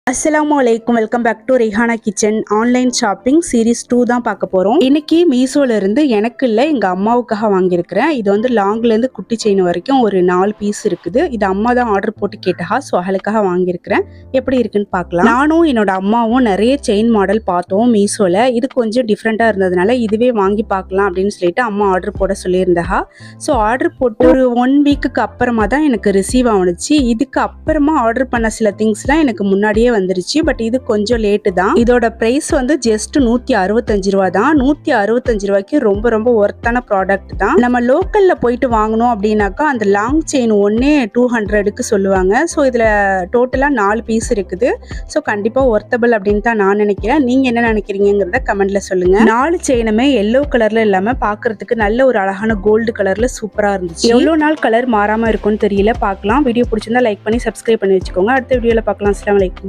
அஸ்ஸலாமுஅலைக்கும், welcome back to Rihana kitchen. Online shopping series 2 தான் பார்க்க போகிறோம். இன்னைக்கு மீஷோல இருந்து எனக்கு இல்லை எங்கள் அம்மாவுக்காக வாங்கியிருக்கிறேன். இது வந்து லாங்லேருந்து குட்டி செயின் வரைக்கும் ஒரு 4 பீஸ் இருக்குது. இது அம்மா தான் ஆர்டர் போட்டு கேட்டா, ஸோ அவளுக்காக வாங்கியிருக்கிறேன். எப்படி இருக்குன்னு பார்க்கலாம். நானும் என்னோட அம்மாவும் நிறைய செயின் மாடல் பார்த்தோம் மீஷோல. இது கொஞ்சம் டிஃப்ரெண்ட்டாக இருந்ததுனால இதுவே வாங்கி பார்க்கலாம் அப்படின்னு சொல்லிட்டு அம்மா ஆர்டர் போட சொல்லியிருந்தா. ஸோ ஆர்டர் போட்டு ஒரு 1 வீக்குக்கு அப்புறமா தான் எனக்கு ரிசீவ் ஆனிச்சு. இதுக்கு அப்புறமா ஆர்டர் பண்ண சில திங்ஸ்லாம் எனக்கு முன்னாடியே வந்துருச்சு. பட் இது கொஞ்சம் லேட்டு தான். இதோட பிரைஸ் வந்து ஜஸ்ட் 165 ரூபா தான். 165 ரூபாய்க்கு ரொம்ப ரொம்ப ஒர்த்தான ப்ராடக்ட் தான். நம்ம லோக்கல்ல போயிட்டு வாங்கணும் அப்படின்னாக்கா அந்த லாங் செயின் ஒன்னே 200க்கு சொல்லுவாங்க. ஸோ இதுல டோட்டலா 4 பீஸ் இருக்குது. ஸோ கண்டிப்பா ஒர்த்தபிள் அப்படின்னு தான் நான் நினைக்கிறேன். நீங்க என்ன நினைக்கிறீங்கிறத கமெண்ட்ல சொல்லுங்க. 4 செயினுமே எல்லோ கலர்ல இல்லாம பாக்குறதுக்கு நல்ல ஒரு அழகான கோல்டு கலர்ல சூப்பரா இருந்துச்சு. எவ்வளவு நாள் கலர் மாறாம இருக்கும்னு தெரியல. பார்க்கலாம். வீடியோ பிடிச்சிருந்தா லைக் பண்ணி சப்ஸ்கிரைப் பண்ணி வச்சுக்கோங்க. அடுத்த வீடியோல பார்க்கலாம். அஸ்ஸலாமு அலைக்கும்.